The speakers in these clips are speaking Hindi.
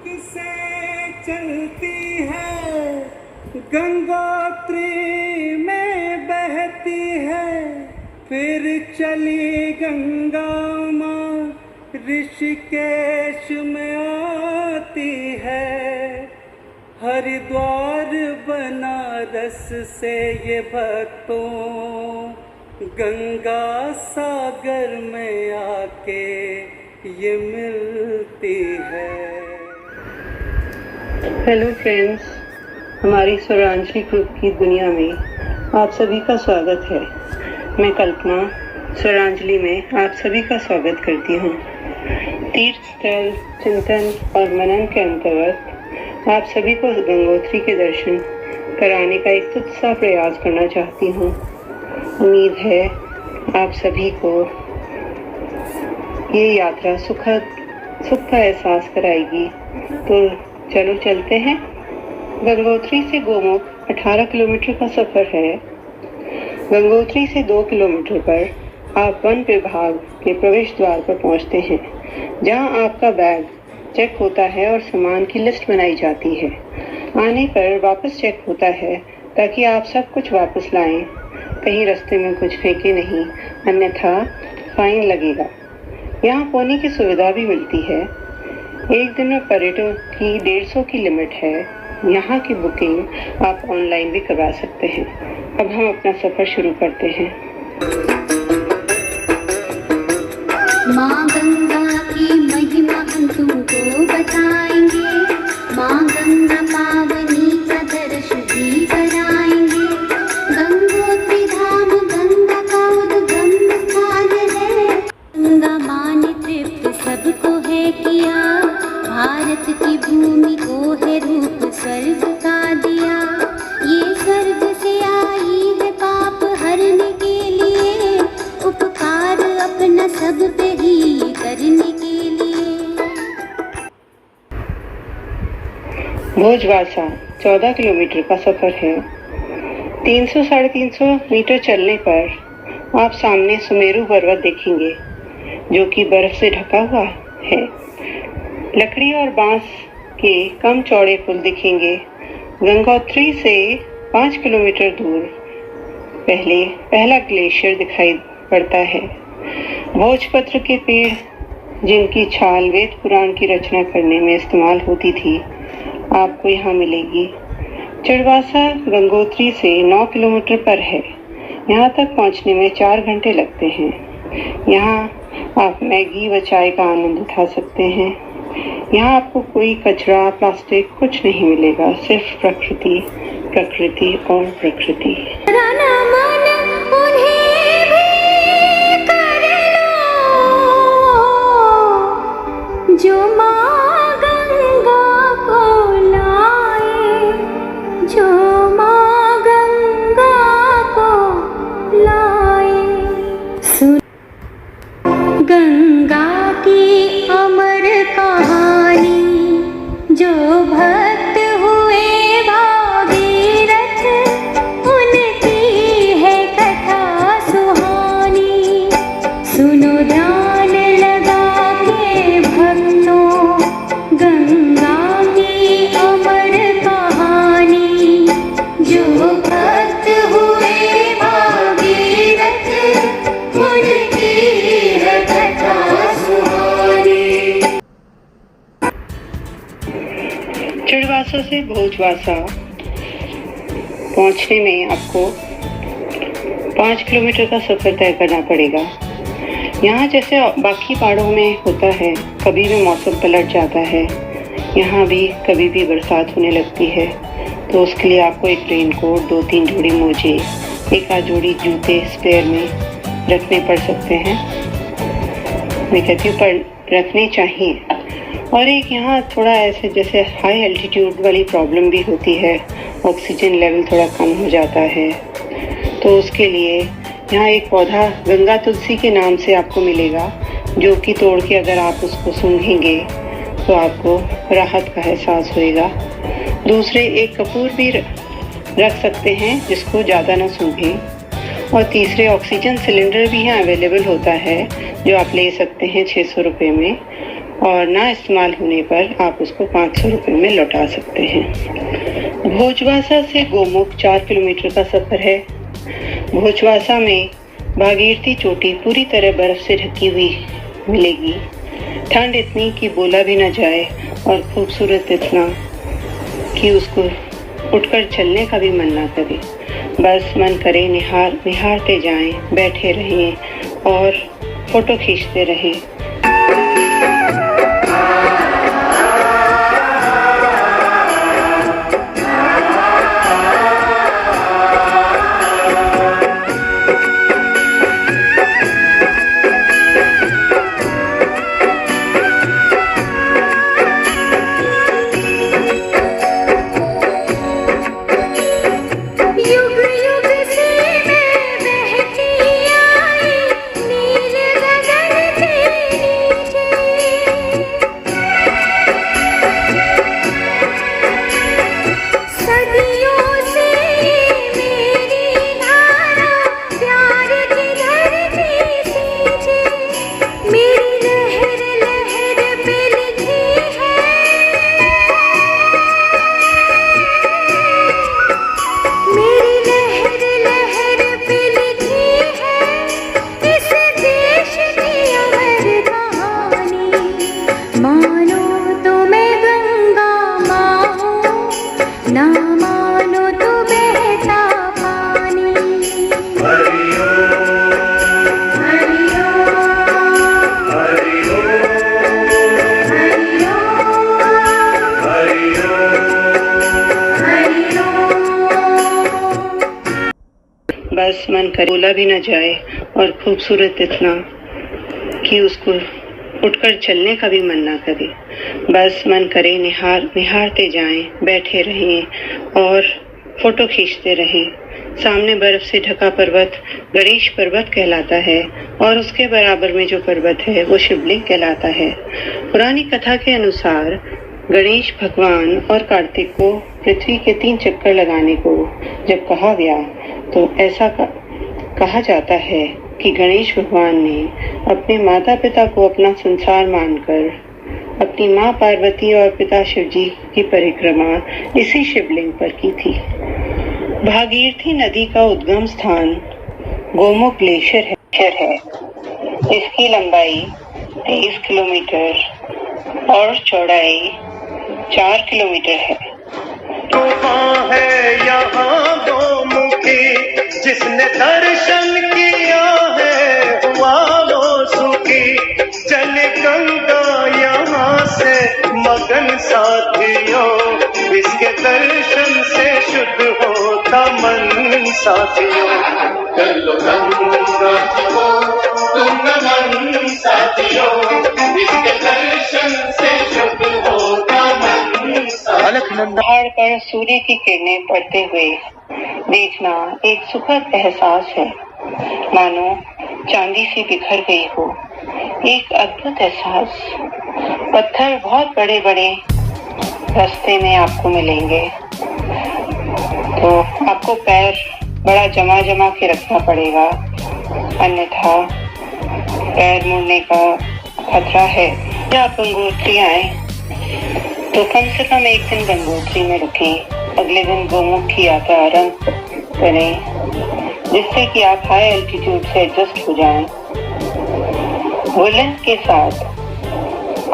से चलती है, गंगोत्री में बहती है, फिर चली गंगा माँ ऋषिकेश में आती है। हरिद्वार बनारस से ये भक्तों गंगा सागर में आके ये मिलती है। हेलो फ्रेंड्स, हमारी स्वरांजलि ग्रुप की दुनिया में आप सभी का स्वागत है। मैं कल्पना स्वरांजलि में आप सभी का स्वागत करती हूँ। तीर्थ स्थल चिंतन और मनन के अंतर्गत आप सभी को गंगोत्री के दर्शन कराने का एक तुच्छ सा प्रयास करना चाहती हूँ। उम्मीद है आप सभी को ये यात्रा सुख का एहसास कराएगी। तो चलो चलते हैं। गंगोत्री से गोमुख 18 किलोमीटर का सफर है। गंगोत्री से 2 किलोमीटर पर आप वन विभाग के प्रवेश द्वार पर पहुंचते हैं, जहां आपका बैग चेक होता है और सामान की लिस्ट बनाई जाती है। आने पर वापस चेक होता है ताकि आप सब कुछ वापस लाएं। कहीं रास्ते में कुछ फेंके नहीं, अन्यथा फाइन लगेगा। यहाँ सोने की सुविधा भी मिलती है। एक दिन में पर्यटकों की 150 की लिमिट है। यहाँ की बुकिंग आप ऑनलाइन भी करवा सकते हैं। अब हम अपना सफर शुरू करते हैं। माँ गंगा की महिमा हम तुमको बताएंगे, माँ गंगा पावनी का दर्शन भी कराएंगे। गंगोत्री धाम गंगा का उद्गम स्थान है, गंगा माँ ने तृप्त सबको है किया, भारत की भूमि को है रूप स्वर्ग का दिया। ये स्वर्ग से आई है पाप हरने के लिए, उपकार अपना सब पे ही करने के लिए। भोजवासा 14 किलोमीटर का सफर है। 300-350 मीटर चलने पर आप सामने सुमेरु पर्वत देखेंगे, जो कि बर्फ से ढका हुआ है। लकड़ी और बांस के कम चौड़े पुल दिखेंगे। गंगोत्री से 5 किलोमीटर दूर पहला ग्लेशियर दिखाई पड़ता है। भोजपत्र के पेड़, जिनकी छाल वेद पुराण की रचना करने में इस्तेमाल होती थी, आपको यहाँ मिलेगी। चिड़वासा गंगोत्री से 9 किलोमीटर पर है। यहाँ तक पहुँचने में 4 घंटे लगते हैं। यहाँ आप मैगी व चाय का आनंद उठा सकते हैं। यहाँ आपको कोई कचरा, प्लास्टिक कुछ नहीं मिलेगा, सिर्फ प्रकृति और प्रकृति। जो माँ गंगा को लाए, जो माँ गंगा को लाए। सुन गंगा की अमर कहानी, जो भक्त हुए भागीरथ, उनकी है कथा सुहानी। सुनो ध्यान लगा के भक्तों, गंगा की अमर कहानी, जो भक्त हुए भागीरथ, उनकी है कथा सुहानी। चिड़वासा से भोजवासा पहुंचने में आपको 5 किलोमीटर का सफर तय करना पड़ेगा। यहाँ जैसे बाकी पहाड़ों में होता है, कभी भी मौसम पलट जाता है। यहाँ भी कभी भी बरसात होने लगती है, तो उसके लिए आपको एक रेनकोट, 2-3 जोड़ी मोजे, 1-8 जोड़ी जूते स्पेयर में रखने पड़ सकते हैं। मैं कहती हूँ पर रखने चाहिए। और एक यहाँ थोड़ा ऐसे जैसे हाई एल्टीट्यूड वाली प्रॉब्लम भी होती है, ऑक्सीजन लेवल थोड़ा कम हो जाता है, तो उसके लिए यहाँ एक पौधा गंगा तुलसी के नाम से आपको मिलेगा, जो कि तोड़ के अगर आप उसको सूंघेंगे तो आपको राहत का एहसास होएगा। दूसरे एक कपूर भी रख सकते हैं, जिसको ज़्यादा ना सूंघें। और तीसरे ऑक्सीजन सिलेंडर भी यहाँ अवेलेबल होता है, जो आप ले सकते हैं 600 रुपये में। और ना इस्तेमाल होने पर आप उसको 500 रुपये में लौटा सकते हैं। भोजवासा से गोमुख 4 किलोमीटर का सफ़र है। भोजवासा में भागीरथी चोटी पूरी तरह बर्फ से ढकी हुई मिलेगी। ठंड इतनी कि बोला भी न जाए और खूबसूरत इतना कि उसको उठकर चलने का भी मन ना करे। बस मन करे निहारते जाएं, बैठे रहें और फोटो खींचते रहें। युग युग से मैं बहती आई नील गगन के नीचे। सदियों से मेरी धारा प्यार की धरती सींचे। मेरी लहर लहर पे लिखी है, मेरी लहर लहर पे लिखी है इस देश की अमर कहानी। मानो तो मैं गंगा माँ हूँ, ना मानो तो बहता पानी। हरिओम हरिओम हरिओम बस मन करे बोला भी न जाए और खूबसूरत इतना कि उसको उठकर चलने का भी मन ना करे। बस मन करे निहारते जाएं, बैठे रहें और फोटो खींचते रहें। सामने बर्फ से ढका पर्वत गणेश पर्वत कहलाता है और उसके बराबर में जो पर्वत है वो शिवलिंग कहलाता है। पुरानी कथा के अनुसार गणेश भगवान और कार्तिक को पृथ्वी के 3 चक्कर लगाने को जब कहा गया तो ऐसा कहा जाता है कि गणेश भगवान ने अपने माता पिता को अपना संसार मानकर अपनी माँ पार्वती और पिता शिव जी की परिक्रमा इसी शिवलिंग पर की थी। भागीरथी नदी का उद्गम स्थान गोमुख ग्लेशियर है। इसकी लंबाई 23 किलोमीटर और चौड़ाई 4 किलोमीटर है। कहाँ है यहाँ गोमुखी जिसने दर्शन किया है हुआ वो सुखी। चल गंगा यहाँ से मगन साथियों, इसके दर्शन से शुद्ध होता मन साथियों। कर लो गंगा को तुम नमन साथियों, इसके दर्शन से शुद्ध होता मन साथियों। पहाड़ पर सूर्य की किरणें पड़ते हुए देखना एक सुखद एहसास है, मानो चांदी सी बिखर गई हो। एक अद्भुत एहसास। पत्थर बहुत बड़े बड़े रास्ते में आपको मिलेंगे, तो आपको पैर बड़ा जमा के रखना पड़ेगा, अन्यथा पैर मुड़ने का खतरा है। या आप गंगोत्री आए तो कम से कम एक दिन गंगोत्री में रुकें, अगले दिन गोमुख की यात्रा आरंभ करें, जिससे कि आप हाई एल्टीट्यूड से एडजस्ट हो जाएं। वुलन के साथ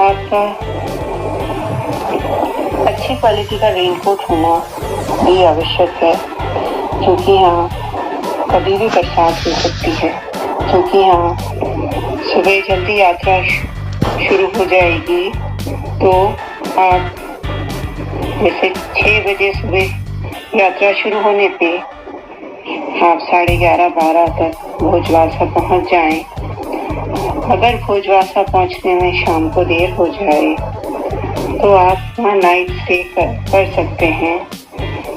आपका अच्छी क्वालिटी का रेनकोट होना भी आवश्यक है, क्योंकि यहाँ कभी भी बरसात हो सकती है। क्योंकि यहाँ सुबह जल्दी यात्रा शुरू हो जाएगी, तो आप जैसे 6 बजे सुबह यात्रा शुरू होने पे आप 11:30-12 तक भोजवासा पहुंच जाएं। अगर भोजवासा पहुंचने में शाम को देर हो जाए तो आप वहाँ नाइट स्टे कर सकते हैं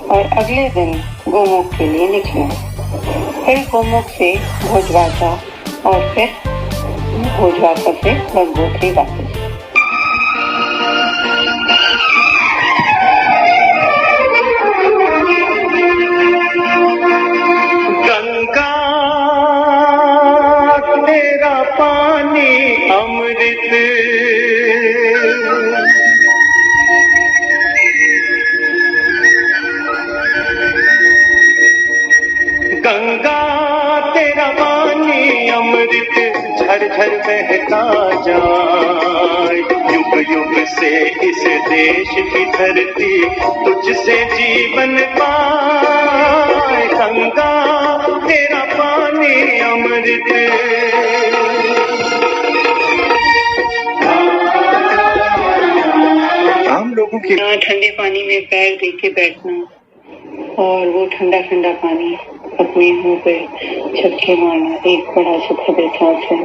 और अगले दिन गोमुख के लिए निकलें। फिर गोमुख से भोजवासा और फिर भोजवासा से गंगोत्री वापस। गंगा तेरा पानी अमृत घर बहता जाए। युग युग से इस देश की धरती तुझसे जीवन पाए। गंगा तेरा पानी अमृत, आम लोगों की ठंडे पानी में पैर दे के बैठना और वो ठंडा ठंडा पानी अपने मुंह पे छक्के मारना एक बड़ा सुखद एहसास है।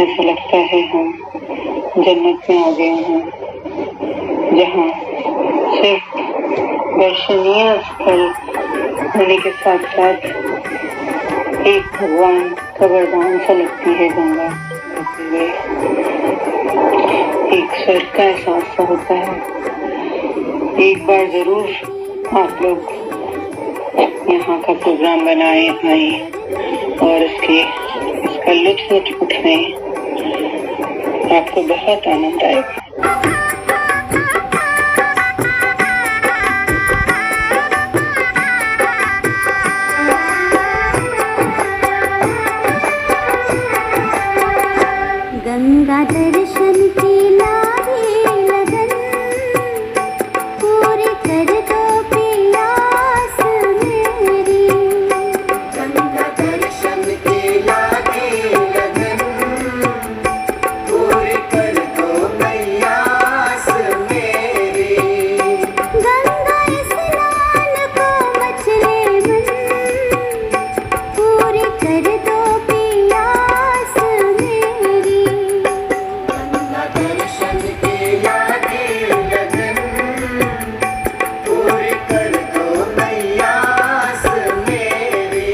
ऐसा लगता है हम जन्नत में आ गए हैं, जहाँ सिर्फ दर्शनीय स्थल होने के साथ साथ एक भगवान का वरदान सा लगती है गंगा। एक स्वर्ग का एहसास सा होता है। एक बार जरूर आप लोग यहाँ का प्रोग्राम बनाए, आए और इसका लुत्फ उठाएं। आपको बहुत आनंद आएगा। गंगा दर्शन की लागे लगन, पूरी कर दो प्यास मेरी। गंगा दर्शन की लागे लगन, पूरी कर दो प्यास मेरी। गंगा स्नान को मचले मन, पूरी कर दो प्यास मेरी। गंगा दर्शन की लागे लगन, पूरी कर दो प्यास मेरी।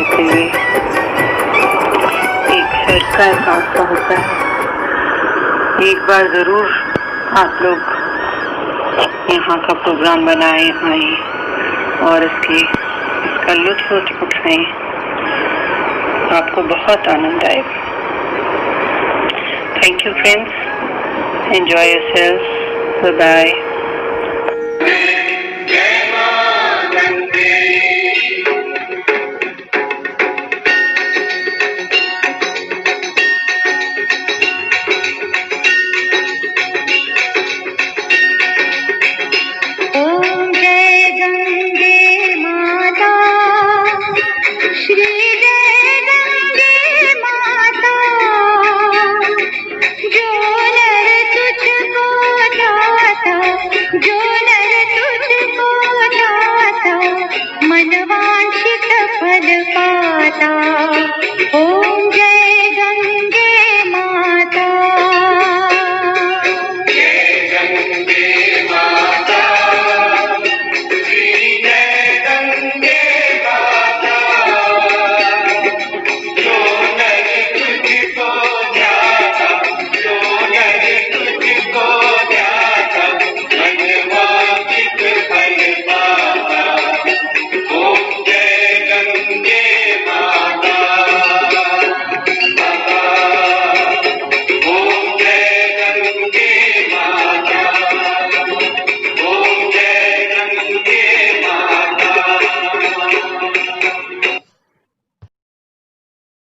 इसलिए एक स्वर्ग का एहसास सा होता है। एक बार जरूर आप लोग यहाँ का प्रोग्राम बनाए, आए और इसका लुत्फ उठाएं। आपको बहुत आनंद आएगा। Thank you friends, enjoy yourself, bye bye.